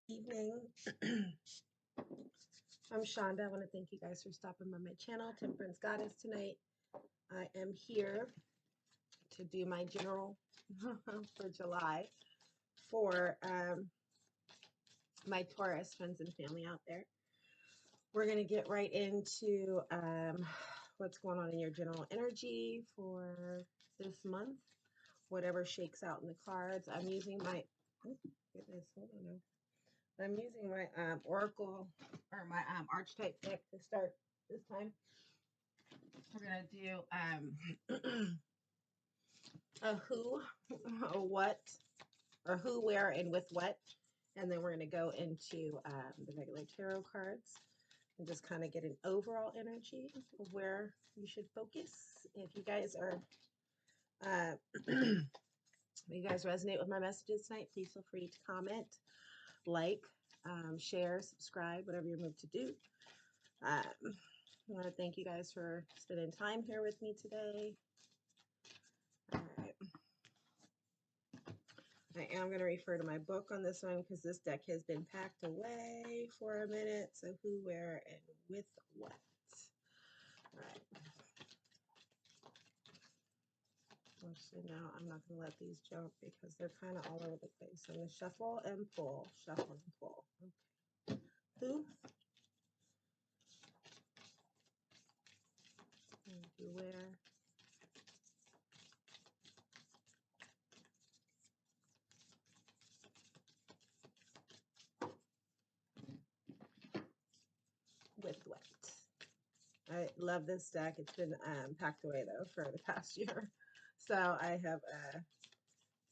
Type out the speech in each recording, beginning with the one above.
Evening. I'm Shonda. I want to thank you guys for stopping by my channel, Temperance Goddess, tonight. I am here to do my general for July for my Taurus friends and family out there. We're going to get right into what's going on in your general energy for this month, whatever shakes out in the cards. I'm using my, oh, goodness, hold on now. I'm using my Oracle or my Archetype deck to start this time. We're going to do a who, a what, or who, where, and with what. And then we're going to go into the regular tarot cards and just kind of get an overall energy of where you should focus. If you guys are, if you guys resonate with my messages tonight, please feel free to comment, like, share, subscribe, whatever you're moved to do. I want to thank you guys for spending time here with me today. All right. I am going to refer to my book on this one because this deck has been packed away for a minute. So who, where, and with what. All right. Actually, no, I'm not going to let these jump because they're kind of all over the place. So I'm going to shuffle and pull, shuffle and pull. Okay. Who, and where, with what. I love this deck. It's been packed away though for the past year. So I have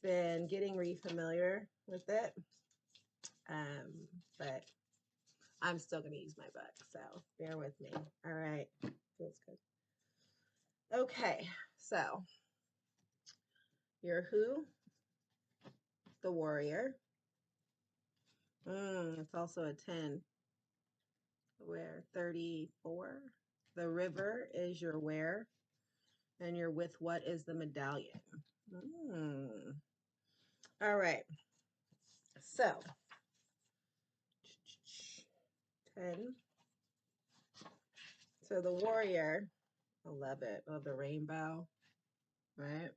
been getting re-familiar with it. But I'm still going to use my book, so bear with me. All right. Feels good. Okay, so you're who? The warrior. It's also a 10. Where? 34. The river is your where, and your with what is the medallion. All right. So 10. So the warrior, I love it. Love the rainbow, right?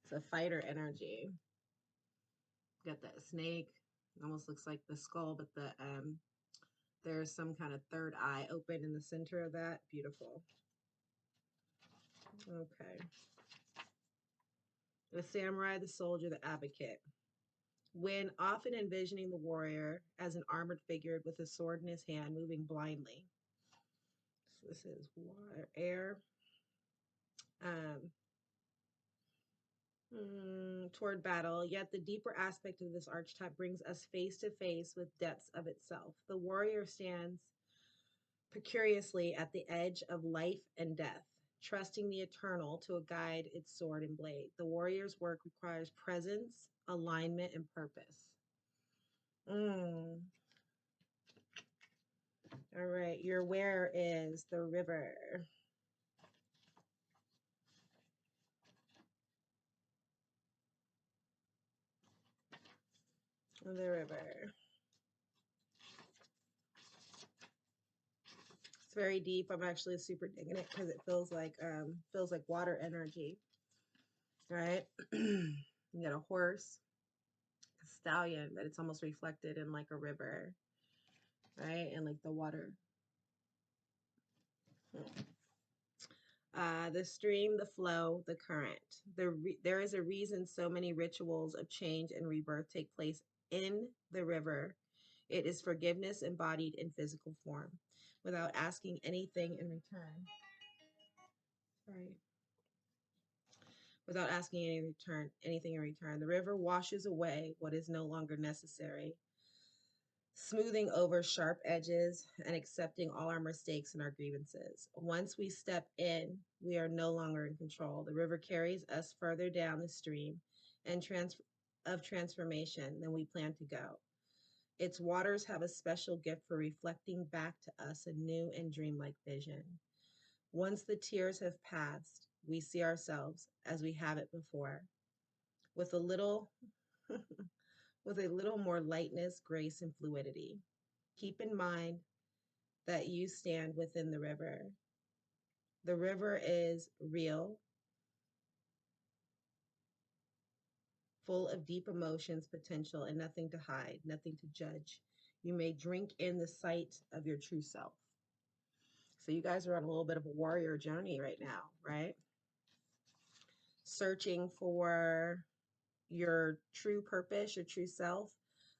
It's a fighter energy. Got that snake. Almost looks like the skull, but there's some kind of third eye open in the center of that. Beautiful. Okay. The samurai, the soldier, the advocate. When often envisioning the warrior as an armored figure with a sword in his hand, moving blindly. So this is water, air. Toward battle, yet the deeper aspect of this archetype brings us face to face with depths of itself. The warrior stands precariously at the edge of life and death, trusting the eternal to guide its sword and blade. The warrior's work requires presence, alignment, and purpose. All right, your where is the river. The river. It's very deep. I'm actually super digging it because it feels like water energy, right? You got a horse, a stallion, but it's almost reflected in like a river, right? And like the water. The stream, the flow, the current. There is a reason so many rituals of change and rebirth take place in the river. It is forgiveness embodied in physical form without asking anything in return. Sorry. Without asking anything in return. The river washes away what is no longer necessary, smoothing over sharp edges and accepting all our mistakes and our grievances. Once we step in, we are no longer in control. The river carries us further down the stream and of transformation than we plan to go. Its waters have a special gift for reflecting back to us a new and dreamlike vision. Once the tears have passed, we see ourselves as we have it before, with a little with a little more lightness, grace, and fluidity. Keep in mind that you stand within the river. The river is real, full of deep emotions, potential, and nothing to hide, nothing to judge. You may drink in the sight of your true self. So you guys are on a little bit of a warrior journey right now, right? Searching for your true purpose, your true self.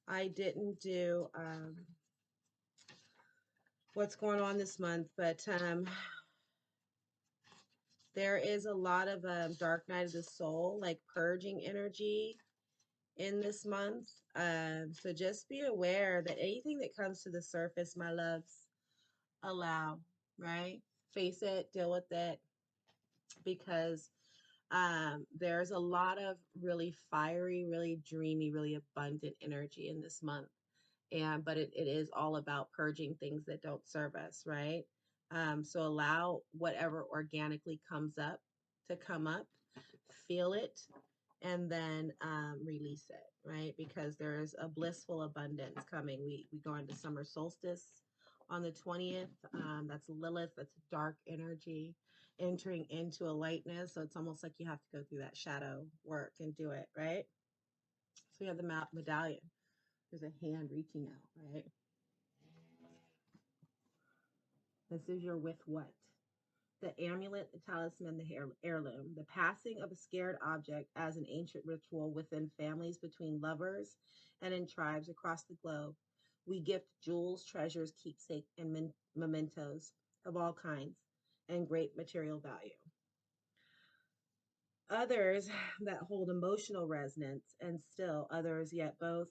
I didn't do what's going on this month, but there is a lot of dark night of the soul, like purging energy in this month. So just be aware that anything that comes to the surface, my loves, allow, right? Face it, deal with it, because there's a lot of really fiery, really dreamy, really abundant energy in this month. But it is all about purging things that don't serve us, right? So allow whatever organically comes up to come up, feel it, and then release it, right? Because there is a blissful abundance coming. We go into summer solstice on the 20th. That's Lilith. That's dark energy entering into a lightness. So it's almost like you have to go through that shadow work and do it, right? So we have the medallion. There's a hand reaching out, right? This is your with what? The amulet, the talisman, the heirloom, the passing of a scared object as an ancient ritual within families, between lovers, and in tribes across the globe. We gift jewels, treasures, keepsake, and mementos of all kinds and great material value. Others that hold emotional resonance, and still others yet both.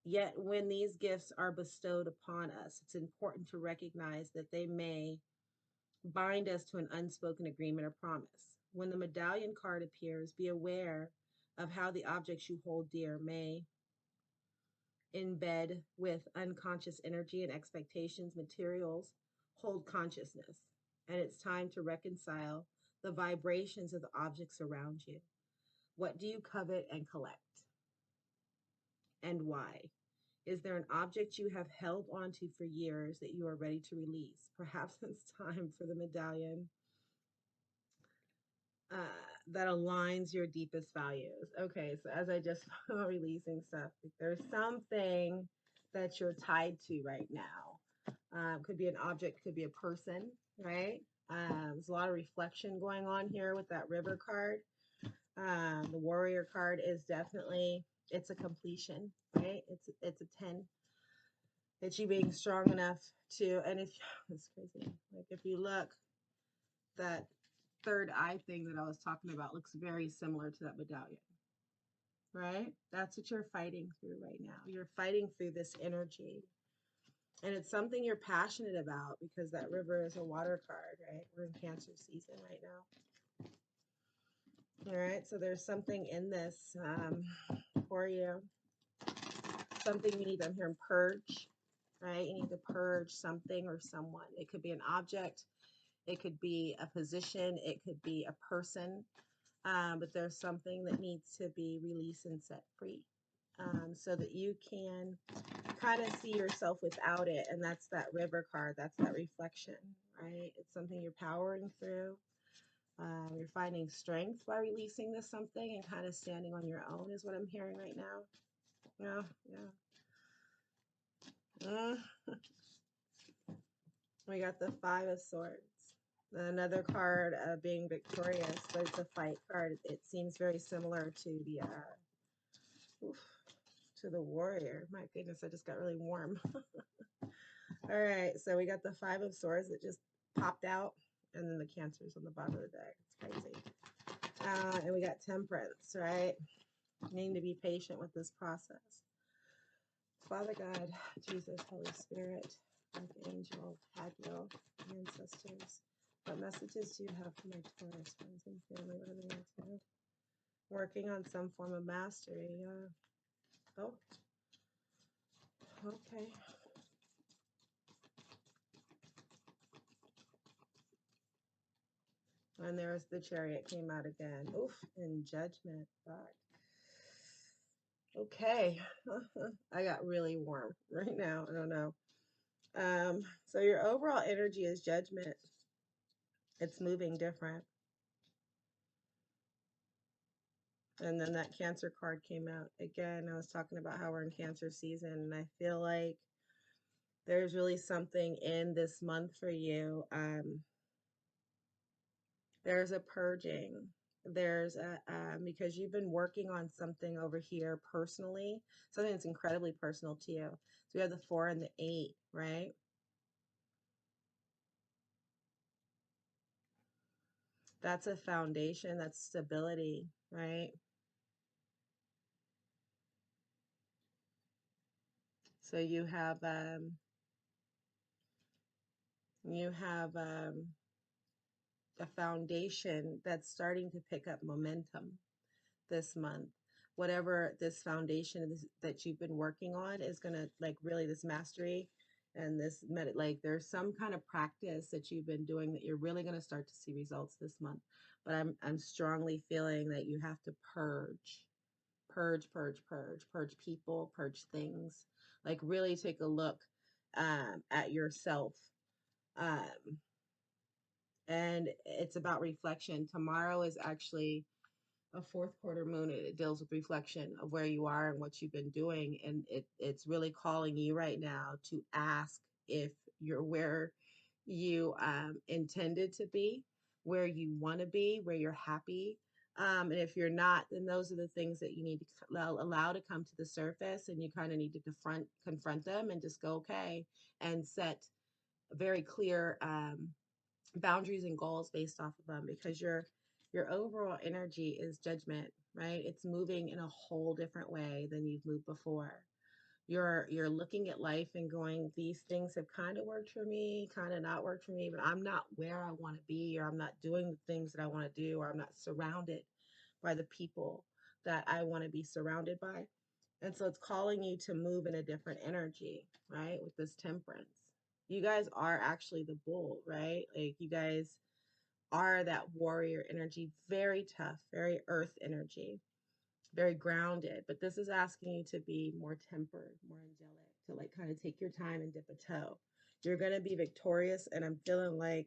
Yet when these gifts are bestowed upon us, it's important to recognize that they may bind us to an unspoken agreement or promise. When the medallion card appears, be aware of how the objects you hold dear may embed with unconscious energy and expectations. Materials hold consciousness, and it's time to reconcile the vibrations of the objects around you. What do you covet and collect, and why? Is there an object you have held onto for years that you are ready to release? Perhaps it's time for the medallion that aligns your deepest values. Okay, so as I just releasing stuff, there's something that you're tied to right now. Could be an object, could be a person, right? There's a lot of reflection going on here with that river card. The warrior card is definitely, it's a completion, right? It's a 10. It's you being strong enough to, and if it's crazy, like if you look, that third eye thing that I was talking about looks very similar to that medallion, right? That's what you're fighting through right now. You're fighting through this energy, and it's something you're passionate about because that river is a water card, right? We're in Cancer season right now. All right, so there's something in this for you. Something you need. I'm hearing purge, right? You need to purge something or someone. It could be an object, it could be a position, it could be a person, but there's something that needs to be released and set free, so that you can kind of see yourself without it. And that's that river card. That's that reflection, right? It's something you're powering through. You're finding strength by releasing this something and kind of standing on your own is what I'm hearing right now. Yeah, yeah. We got the Five of Swords. Another card being victorious, but it's a fight card. It seems very similar to the warrior. My goodness, I just got really warm. All right, so we got the Five of Swords that just popped out, and then the Cancers on the bottom of the deck. It's crazy. And we got Temperance, right? Needing to be patient with this process. Father God, Jesus, Holy Spirit, Archangel, Hagel, ancestors, what messages do you have for my Taurus friends and family? What are they into? Working on some form of mastery. Oh, okay. And there's the Chariot came out again. Oof, in Judgment. God. Okay. I got really warm right now. I don't know. So your overall energy is judgment. It's moving different. And then that Cancer card came out again. I was talking about how we're in Cancer season, and I feel like there's really something in this month for you. There's a purging. There's a because you've been working on something over here personally, something that's incredibly personal to you. So we have the 4 and the 8, right? That's a foundation, that's stability, right? So you have a foundation that's starting to pick up momentum this month. Whatever this foundation is that you've been working on is gonna, like, really, this mastery and this like, there's some kind of practice that you've been doing that you're really gonna start to see results this month. But I'm strongly feeling that you have to purge people, purge things. Like, really take a look at yourself. Um, and it's about reflection. Tomorrow is actually a fourth quarter moon. It deals with reflection of where you are and what you've been doing. And it's really calling you right now to ask if you're where you intended to be, where you want to be, where you're happy. And if you're not, then those are the things that you need to allow to come to the surface, and you kind of need to confront them and just go, okay, and set very clear boundaries and goals based off of them, because your overall energy is judgment, right? It's moving in a whole different way than you've moved before. You're looking at life and going, these things have kind of worked for me, kind of not worked for me, but I'm not where I want to be, or I'm not doing the things that I want to do, or I'm not surrounded by the people that I want to be surrounded by. And so it's calling you to move in a different energy, right? With this temperance. You guys are actually the bull, right? Like, you guys are that warrior energy, very tough, very earth energy, very grounded. But this is asking you to be more tempered, more angelic, to, like, kind of take your time and dip a toe. You're going to be victorious. And I'm feeling like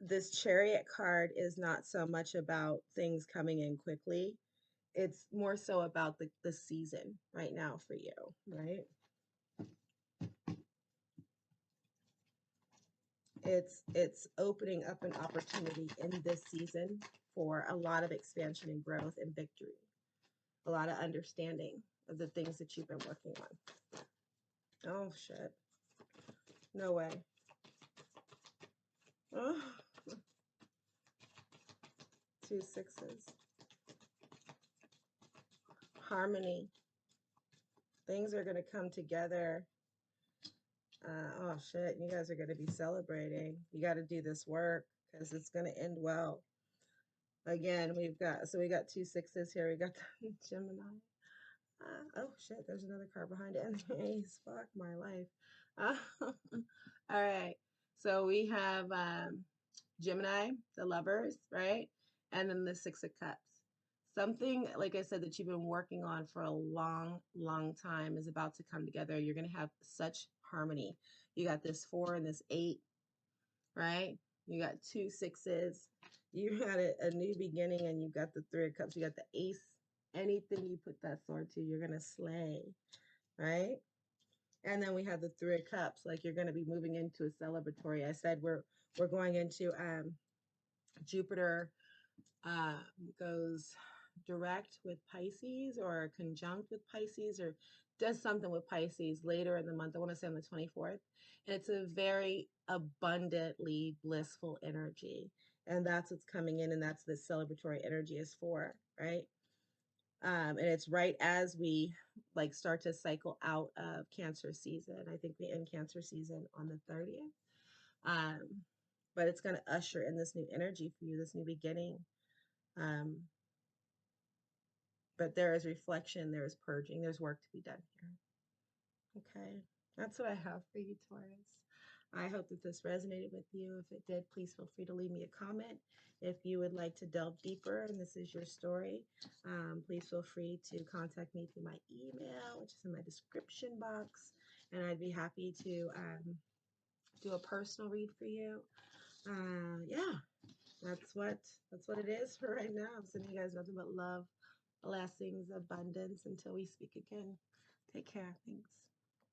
this Chariot card is not so much about things coming in quickly. It's more so about the season right now for you, right? It's opening up an opportunity in this season for a lot of expansion and growth and victory, a lot of understanding of the things that you've been working on. Oh shit. No way. Oh, 2 sixes. Harmony. Things are going to come together. Oh shit. You guys are going to be celebrating. You got to do this work because it's going to end well. Again, we got 2 sixes here. We got the Gemini. Oh shit, there's another card behind it. And ace, fuck my life. All right. So we have Gemini, the lovers, right? And then the 6 of cups. Something, like I said, that you've been working on for a long, long time is about to come together. You're going to have such harmony. You got this 4 and this 8, right? You got 2 sixes. You got a new beginning, and you got the 3 of cups. You got the ace. Anything you put that sword to, you're gonna slay, right? And then we have the 3 of cups. Like, you're gonna be moving into a celebratory. I said we're going into Jupiter goes direct with Pisces, or conjunct with Pisces, or does something with Pisces later in the month. I want to say on the 24th. And it's a very abundantly blissful energy. And that's what's coming in, and that's the celebratory energy is for, right? And it's right as we, like, start to cycle out of Cancer season. I think we end Cancer season on the 30th. Um, but it's going to usher in this new energy for you, this new beginning. Um, but there is reflection, there is purging, there's work to be done here. Okay, that's what I have for you, Taurus. I hope that this resonated with you. If it did, please feel free to leave me a comment. If you would like to delve deeper and this is your story, please feel free to contact me through my email, which is in my description box, and I'd be happy to do a personal read for you. Yeah, that's what it is for right now. I'm sending you guys nothing but love, blessings, abundance until we speak again. Take care. Thanks.